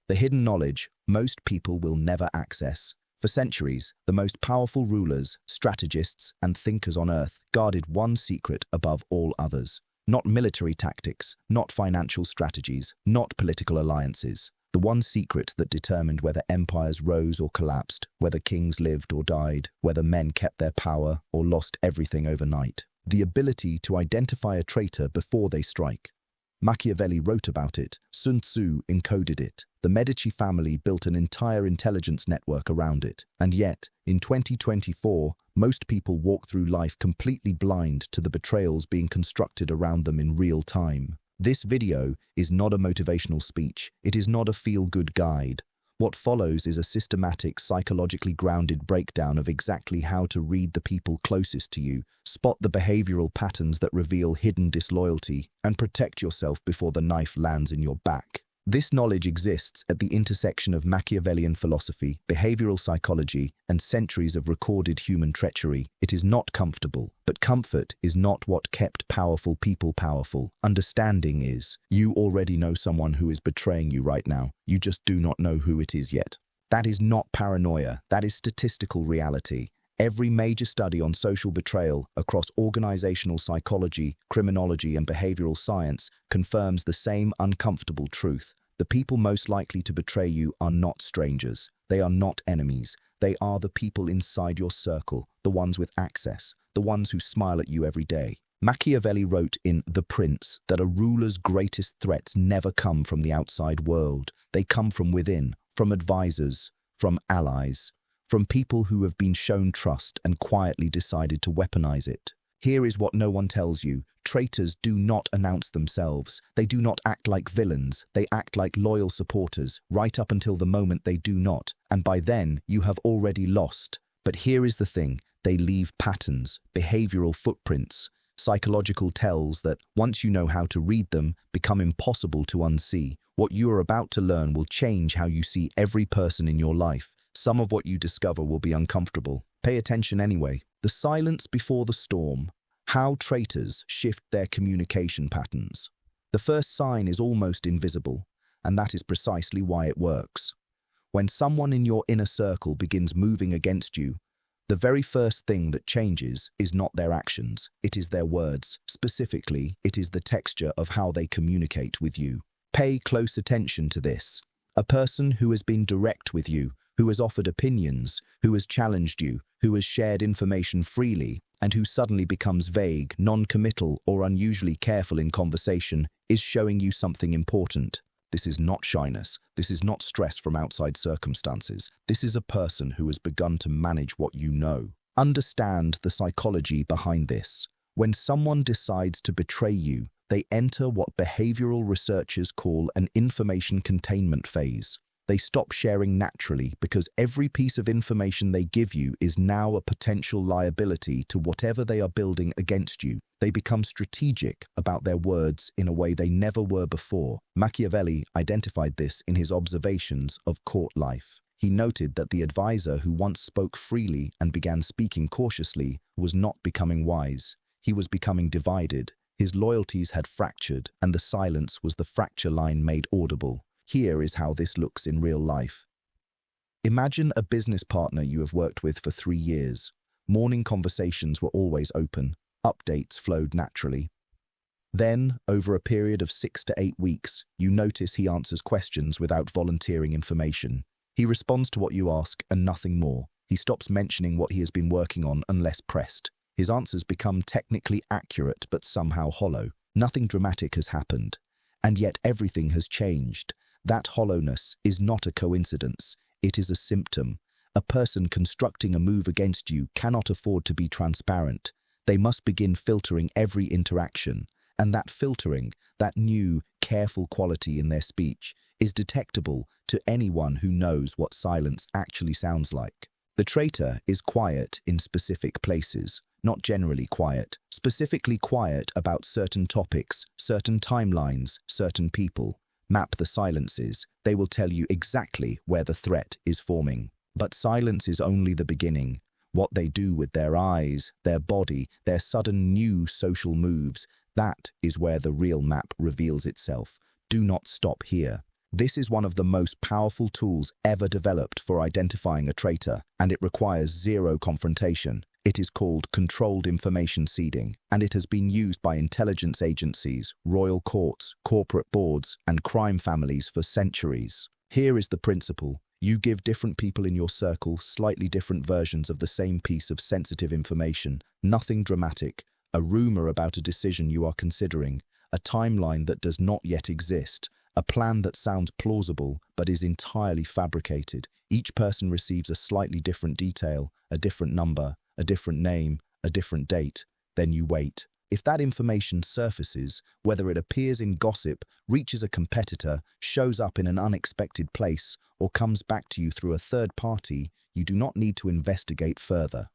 The hidden knowledge most people will never access. For centuries, the most powerful rulers, strategists, and thinkers on Earth guarded one secret above all others. Not military tactics, not financial strategies, not political alliances. The one secret that determined whether empires rose or collapsed, whether kings lived or died, whether men kept their power or lost everything overnight. The ability to identify a traitor before they strike. Machiavelli wrote about it. Sun Tzu encoded it. The Medici family built an entire intelligence network around it. And yet, in 2024, most people walk through life completely blind to the betrayals being constructed around them in real time. This video is not a motivational speech. It is not a feel-good guide. What follows is a systematic, psychologically grounded breakdown of exactly how to read the people closest to you, spot the behavioral patterns that reveal hidden disloyalty, and protect yourself before the knife lands in your back. This knowledge exists at the intersection of Machiavellian philosophy, behavioral psychology, and centuries of recorded human treachery. It is not comfortable, but comfort is not what kept powerful people powerful. Understanding is, you already know someone who is betraying you right now. You just do not know who it is yet. That is not paranoia. That is statistical reality. Every major study on social betrayal across organizational psychology, criminology, and behavioral science confirms the same uncomfortable truth. The people most likely to betray you are not strangers. They are not enemies. They are the people inside your circle, the ones with access, the ones who smile at you every day. Machiavelli wrote in The Prince that a ruler's greatest threats never come from the outside world. They come from within, from advisors, from allies, from people who have been shown trust and quietly decided to weaponize it. Here is what no one tells you. Traitors do not announce themselves. They do not act like villains. They act like loyal supporters, right up until the moment they do not. And by then, you have already lost. But here is the thing. They leave patterns, behavioral footprints, psychological tells that, once you know how to read them, become impossible to unsee. What you are about to learn will change how you see every person in your life. Some of what you discover will be uncomfortable. Pay attention anyway. The silence before the storm. How traitors shift their communication patterns. The first sign is almost invisible, and that is precisely why it works. When someone in your inner circle begins moving against you, the very first thing that changes is not their actions, it is their words. Specifically, it is the texture of how they communicate with you. Pay close attention to this. A person who has been direct with you, who has offered opinions, who has challenged you, who has shared information freely, and who suddenly becomes vague, non-committal, or unusually careful in conversation, is showing you something important. This is not shyness. This is not stress from outside circumstances. This is a person who has begun to manage what you know. Understand the psychology behind this. When someone decides to betray you, they enter what behavioral researchers call an information containment phase. They stop sharing naturally because every piece of information they give you is now a potential liability to whatever they are building against you. They become strategic about their words in a way they never were before. Machiavelli identified this in his observations of court life. He noted that the advisor who once spoke freely and began speaking cautiously was not becoming wise. He was becoming divided. His loyalties had fractured, and the silence was the fracture line made audible. Here is how this looks in real life. Imagine a business partner you have worked with for 3 years. Morning conversations were always open. Updates flowed naturally. Then, over a period of 6 to 8 weeks, you notice he answers questions without volunteering information. He responds to what you ask and nothing more. He stops mentioning what he has been working on unless pressed. His answers become technically accurate but somehow hollow. Nothing dramatic has happened, and yet everything has changed. That hollowness is not a coincidence. It is a symptom. A person constructing a move against you cannot afford to be transparent. They must begin filtering every interaction. And that filtering, that new, careful quality in their speech, is detectable to anyone who knows what silence actually sounds like. The traitor is quiet in specific places, not generally quiet, specifically quiet about certain topics, certain timelines, certain people. Map the silences. They will tell you exactly where the threat is forming. But silence is only the beginning. What they do with their eyes, their body, their sudden new social moves, that is where the real map reveals itself. Do not stop here. This is one of the most powerful tools ever developed for identifying a traitor, and it requires zero confrontation. It is called controlled information seeding, and it has been used by intelligence agencies, royal courts, corporate boards, and crime families for centuries. Here is the principle. You give different people in your circle slightly different versions of the same piece of sensitive information. Nothing dramatic. A rumor about a decision you are considering. A timeline that does not yet exist. A plan that sounds plausible but is entirely fabricated. Each person receives a slightly different detail, a different number, a different name, a different date. Then you wait. If that information surfaces, whether it appears in gossip, reaches a competitor, shows up in an unexpected place, or comes back to you through a third party, you do not need to investigate further.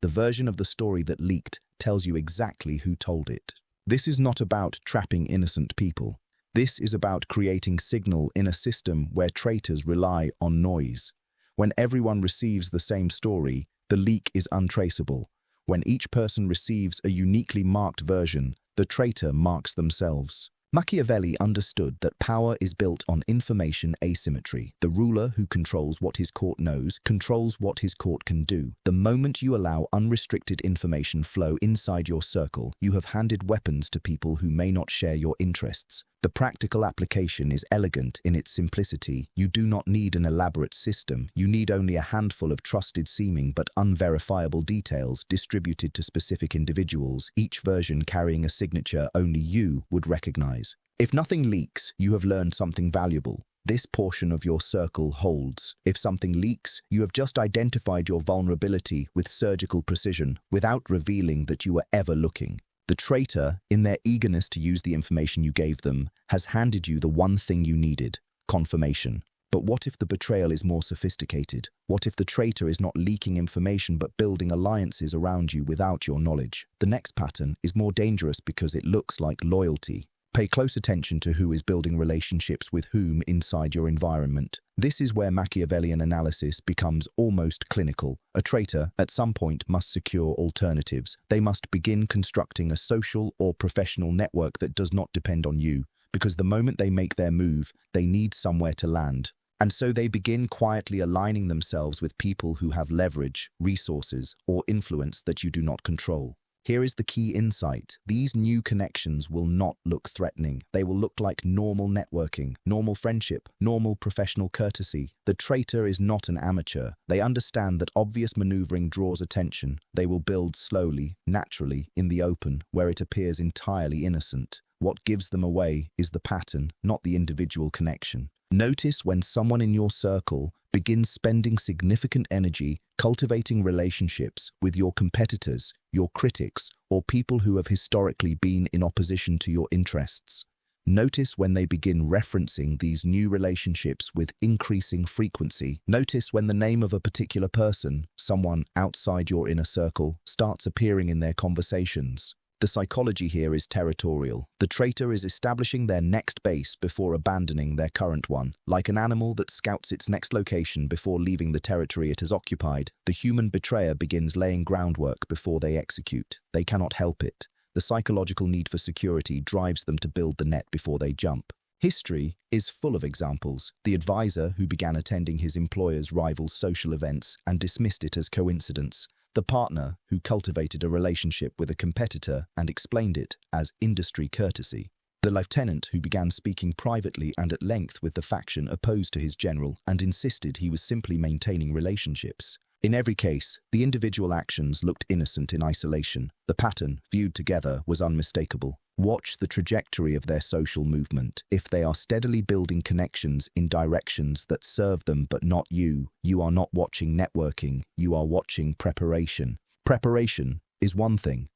The version of the story that leaked tells you exactly who told it. This is not about trapping innocent people. This is about creating signal in a system where traitors rely on noise. When everyone receives the same story, the leak is untraceable. When each person receives a uniquely marked version, the traitor marks themselves. Machiavelli understood that power is built on information asymmetry. The ruler who controls what his court knows controls what his court can do. The moment you allow unrestricted information flow inside your circle, you have handed weapons to people who may not share your interests. The practical application is elegant in its simplicity. You do not need an elaborate system. You need only a handful of trusted seeming but unverifiable details distributed to specific individuals, each version carrying a signature only you would recognize. If nothing leaks, you have learned something valuable. This portion of your circle holds. If something leaks, you have just identified your vulnerability with surgical precision without revealing that you were ever looking. The traitor, in their eagerness to use the information you gave them, has handed you the one thing you needed: confirmation. But what if the betrayal is more sophisticated? What if the traitor is not leaking information but building alliances around you without your knowledge? The next pattern is more dangerous because it looks like loyalty. Pay close attention to who is building relationships with whom inside your environment. This is where Machiavellian analysis becomes almost clinical. A traitor, at some point, must secure alternatives. They must begin constructing a social or professional network that does not depend on you, because the moment they make their move, they need somewhere to land. And so they begin quietly aligning themselves with people who have leverage, resources, or influence that you do not control. Here is the key insight. These new connections will not look threatening. They will look like normal networking, normal friendship, normal professional courtesy. The traitor is not an amateur. They understand that obvious maneuvering draws attention. They will build slowly, naturally, in the open, where it appears entirely innocent. What gives them away is the pattern, not the individual connection. Notice when someone in your circle begins spending significant energy cultivating relationships with your competitors, your critics, or people who have historically been in opposition to your interests. Notice when they begin referencing these new relationships with increasing frequency. Notice when the name of a particular person, someone outside your inner circle, starts appearing in their conversations. The psychology here is territorial. The traitor is establishing their next base before abandoning their current one. Like an animal that scouts its next location before leaving the territory it has occupied, the human betrayer begins laying groundwork before they execute. They cannot help it. The psychological need for security drives them to build the net before they jump. History is full of examples. The advisor who began attending his employer's rival's social events and dismissed it as coincidence. The partner who cultivated a relationship with a competitor and explained it as industry courtesy. The lieutenant who began speaking privately and at length with the faction opposed to his general and insisted he was simply maintaining relationships. In every case, the individual actions looked innocent in isolation. The pattern, viewed together, was unmistakable. Watch the trajectory of their social movement. If they are steadily building connections in directions that serve them but not you, you are not watching networking, you are watching preparation. Preparation is one thing,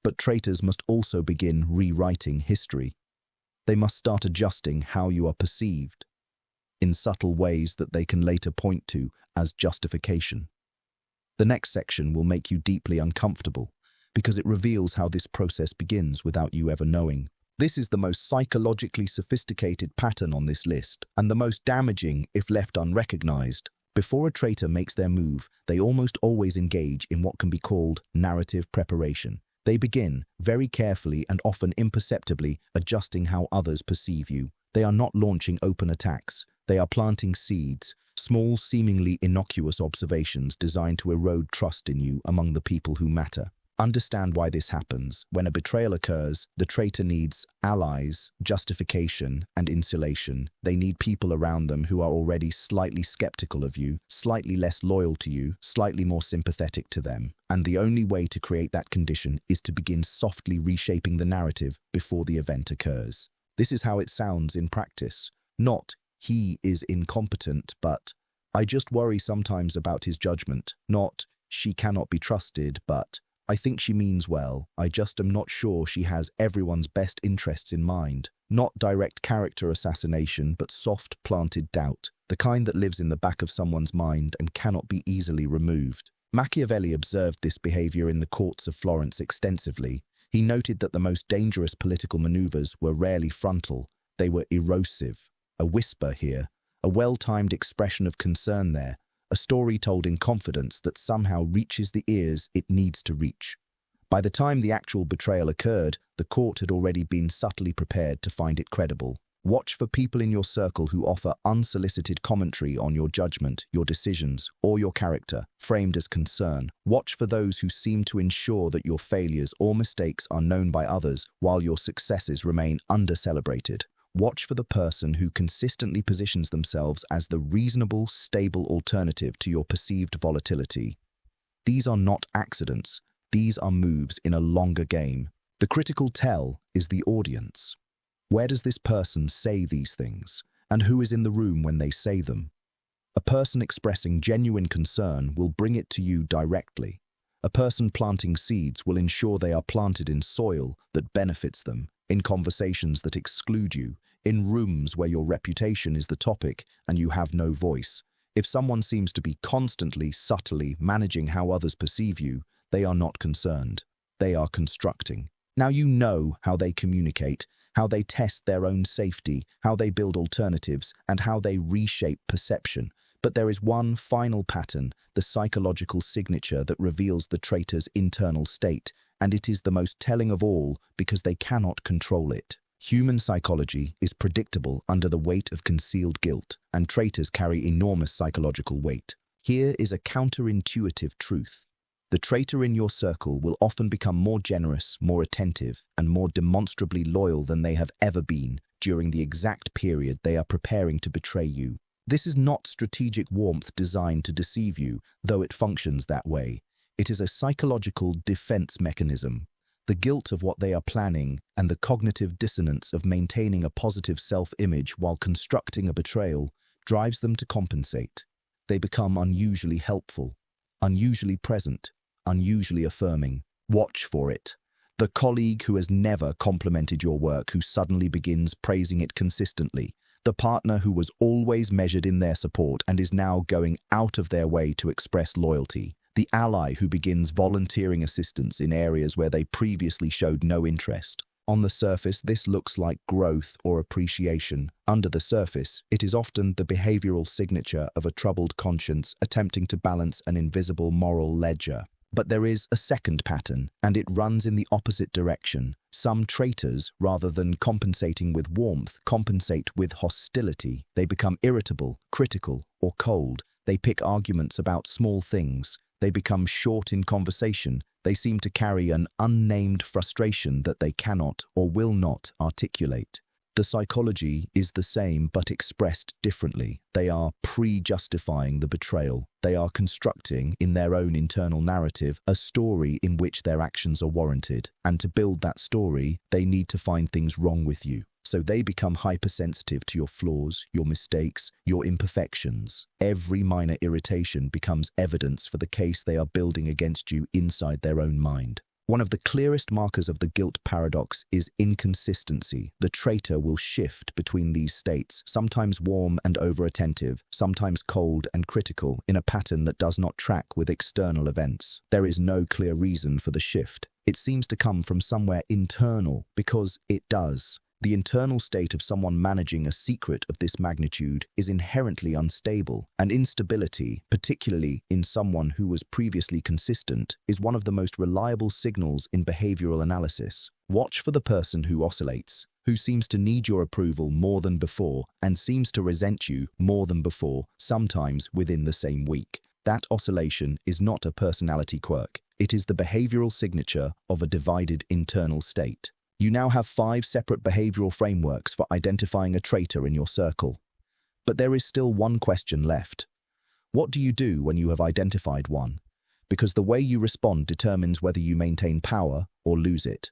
but traitors must also begin rewriting history. They must start adjusting how you are perceived, in subtle ways that they can later point to as justification. The next section will make you deeply uncomfortable, because it reveals how this process begins without you ever knowing. This is the most psychologically sophisticated pattern on this list, and the most damaging if left unrecognized. Before a traitor makes their move, they almost always engage in what can be called narrative preparation. They begin, very carefully and often imperceptibly, adjusting how others perceive you. They are not launching open attacks. They are planting seeds, small, seemingly innocuous observations designed to erode trust in you among the people who matter. Understand why this happens. When a betrayal occurs, the traitor needs allies, justification, and insulation. They need people around them who are already slightly skeptical of you, slightly less loyal to you, slightly more sympathetic to them. And the only way to create that condition is to begin softly reshaping the narrative before the event occurs. This is how it sounds in practice. Not, "He is incompetent," but, "I just worry sometimes about his judgment." Not, "She cannot be trusted," but, "I think she means well. I just am not sure she has everyone's best interests in mind." Not direct character assassination, but soft, planted doubt, the kind that lives in the back of someone's mind and cannot be easily removed. Machiavelli observed this behavior in the courts of Florence extensively. He noted that the most dangerous political maneuvers were rarely frontal. They were erosive. A whisper here, a well-timed expression of concern there, a story told in confidence that somehow reaches the ears it needs to reach. By the time the actual betrayal occurred, the court had already been subtly prepared to find it credible. Watch for people in your circle who offer unsolicited commentary on your judgment, your decisions, or your character, framed as concern. Watch for those who seem to ensure that your failures or mistakes are known by others while your successes remain under-celebrated. Watch for the person who consistently positions themselves as the reasonable, stable alternative to your perceived volatility. These are not accidents. These are moves in a longer game. The critical tell is the audience. Where does this person say these things? And who is in the room when they say them? A person expressing genuine concern will bring it to you directly. A person planting seeds will ensure they are planted in soil that benefits them, in conversations that exclude you, in rooms where your reputation is the topic and you have no voice. If someone seems to be constantly, subtly managing how others perceive you, they are not concerned. They are constructing. Now you know how they communicate, how they test their own safety, how they build alternatives, and how they reshape perception. But there is one final pattern, the psychological signature that reveals the traitor's internal state, and it is the most telling of all because they cannot control it. Human psychology is predictable under the weight of concealed guilt, and traitors carry enormous psychological weight. Here is a counterintuitive truth. The traitor in your circle will often become more generous, more attentive, and more demonstrably loyal than they have ever been during the exact period they are preparing to betray you. This is not strategic warmth designed to deceive you, though it functions that way. It is a psychological defense mechanism. The guilt of what they are planning and the cognitive dissonance of maintaining a positive self-image while constructing a betrayal drives them to compensate. They become unusually helpful, unusually present, unusually affirming. Watch for it. The colleague who has never complimented your work who suddenly begins praising it consistently. The partner who was always measured in their support and is now going out of their way to express loyalty. The ally who begins volunteering assistance in areas where they previously showed no interest. On the surface, this looks like growth or appreciation. Under the surface, it is often the behavioral signature of a troubled conscience attempting to balance an invisible moral ledger. But there is a second pattern, and it runs in the opposite direction. Some traitors, rather than compensating with warmth, compensate with hostility. They become irritable, critical, or cold. They pick arguments about small things. They become short in conversation. They seem to carry an unnamed frustration that they cannot or will not articulate. The psychology is the same but expressed differently. They are pre-justifying the betrayal. They are constructing, in their own internal narrative, a story in which their actions are warranted. And to build that story, they need to find things wrong with you. So they become hypersensitive to your flaws, your mistakes, your imperfections. Every minor irritation becomes evidence for the case they are building against you inside their own mind. One of the clearest markers of the guilt paradox is inconsistency. The traitor will shift between these states, sometimes warm and over-attentive, sometimes cold and critical, in a pattern that does not track with external events. There is no clear reason for the shift. It seems to come from somewhere internal, because it does. The internal state of someone managing a secret of this magnitude is inherently unstable, and instability, particularly in someone who was previously consistent, is one of the most reliable signals in behavioral analysis. Watch for the person who oscillates, who seems to need your approval more than before and seems to resent you more than before, sometimes within the same week. That oscillation is not a personality quirk. It is the behavioral signature of a divided internal state. You now have 5 separate behavioral frameworks for identifying a traitor in your circle. But there is still one question left. What do you do when you have identified one? Because the way you respond determines whether you maintain power or lose it.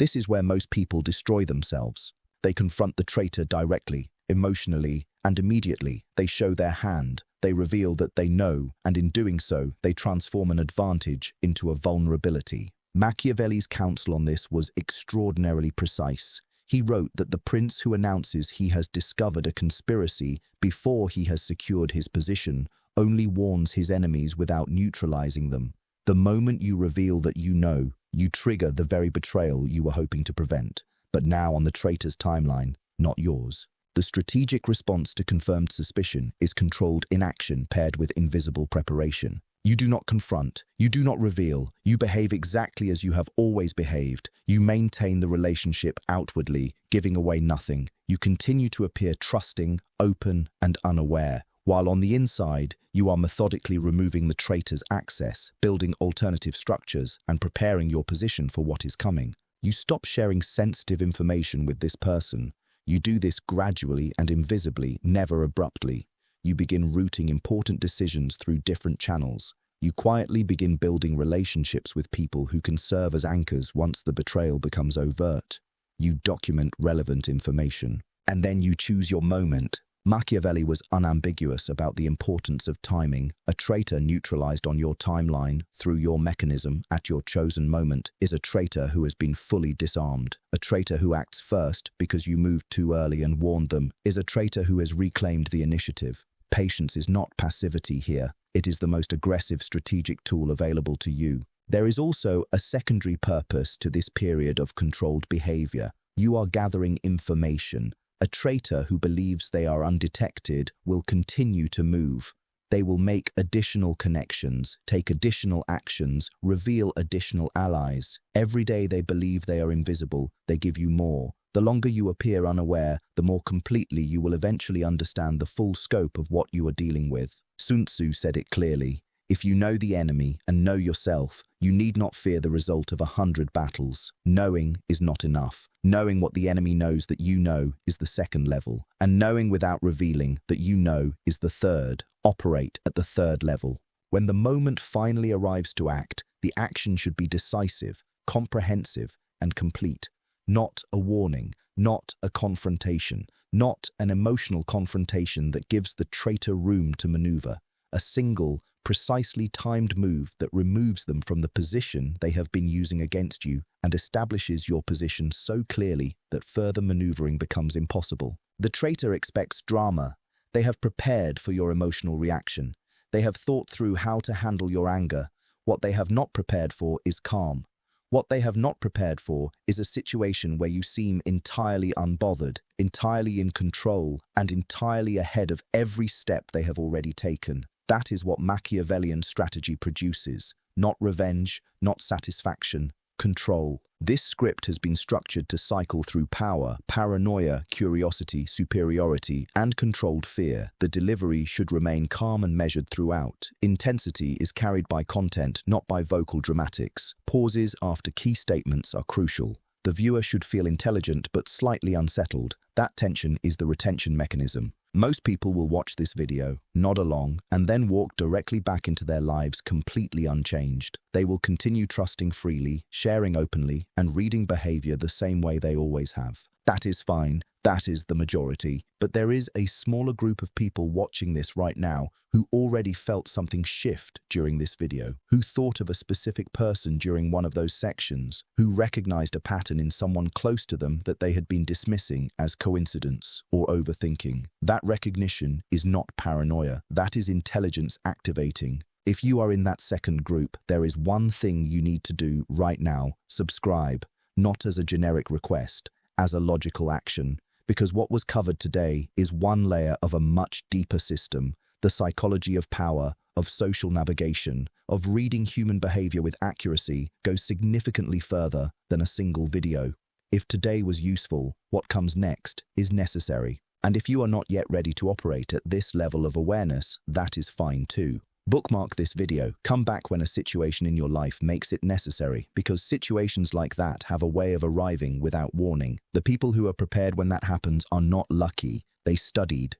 This is where most people destroy themselves. They confront the traitor directly, emotionally, and immediately. They show their hand. They reveal that they know, and in doing so, they transform an advantage into a vulnerability. Machiavelli's counsel on this was extraordinarily precise. He wrote that the prince who announces he has discovered a conspiracy before he has secured his position only warns his enemies without neutralizing them. The moment you reveal that you know, you trigger the very betrayal you were hoping to prevent, but now on the traitor's timeline, not yours. The strategic response to confirmed suspicion is controlled inaction paired with invisible preparation. You do not confront, you do not reveal, you behave exactly as you have always behaved. You maintain the relationship outwardly, giving away nothing. You continue to appear trusting, open, and unaware, while on the inside, you are methodically removing the traitor's access, building alternative structures, and preparing your position for what is coming. You stop sharing sensitive information with this person. You do this gradually and invisibly, never abruptly. You begin routing important decisions through different channels. You quietly begin building relationships with people who can serve as anchors once the betrayal becomes overt. You document relevant information. And then you choose your moment. Machiavelli was unambiguous about the importance of timing. A traitor neutralized on your timeline through your mechanism at your chosen moment is a traitor who has been fully disarmed. A traitor who acts first because you moved too early and warned them is a traitor who has reclaimed the initiative. Patience is not passivity here. It is the most aggressive strategic tool available to you. There is also a secondary purpose to this period of controlled behavior. You are gathering information. A traitor who believes they are undetected will continue to move. They will make additional connections, take additional actions, reveal additional allies. Every day they believe they are invisible, they give you more. The longer you appear unaware, the more completely you will eventually understand the full scope of what you are dealing with. Sun Tzu said it clearly. If you know the enemy and know yourself, you need not fear the result of 100 battles. Knowing is not enough. Knowing what the enemy knows that you know is the second level. And knowing without revealing that you know is the third. Operate at the third level. When the moment finally arrives to act, the action should be decisive, comprehensive, and complete. Not a warning, not a confrontation, not an emotional confrontation that gives the traitor room to maneuver. A single, precisely timed move that removes them from the position they have been using against you and establishes your position so clearly that further maneuvering becomes impossible. The traitor expects drama. They have prepared for your emotional reaction. They have thought through how to handle your anger. What they have not prepared for is calm. What they have not prepared for is a situation where you seem entirely unbothered, entirely in control, and entirely ahead of every step they have already taken. That is what Machiavellian strategy produces. Not revenge, not satisfaction, control. This script has been structured to cycle through power, paranoia, curiosity, superiority, and controlled fear. The delivery should remain calm and measured throughout. Intensity is carried by content, not by vocal dramatics. Pauses after key statements are crucial. The viewer should feel intelligent but slightly unsettled. That tension is the retention mechanism. Most people will watch this video, nod along, and then walk directly back into their lives completely unchanged. They will continue trusting freely, sharing openly, and reading behavior the same way they always have. That is fine. That is the majority. But there is a smaller group of people watching this right now who already felt something shift during this video, who thought of a specific person during one of those sections, who recognized a pattern in someone close to them that they had been dismissing as coincidence or overthinking. That recognition is not paranoia. That is intelligence activating. If you are in that second group, there is one thing you need to do right now: subscribe, not as a generic request, as a logical action. Because what was covered today is one layer of a much deeper system: the psychology of power, of social navigation, of reading human behavior with accuracy goes significantly further than a single video. If today was useful, what comes next is necessary. And if you are not yet ready to operate at this level of awareness, that is fine too. Bookmark this video. Come back when a situation in your life makes it necessary, because situations like that have a way of arriving without warning. The people who are prepared when that happens are not lucky. They studied,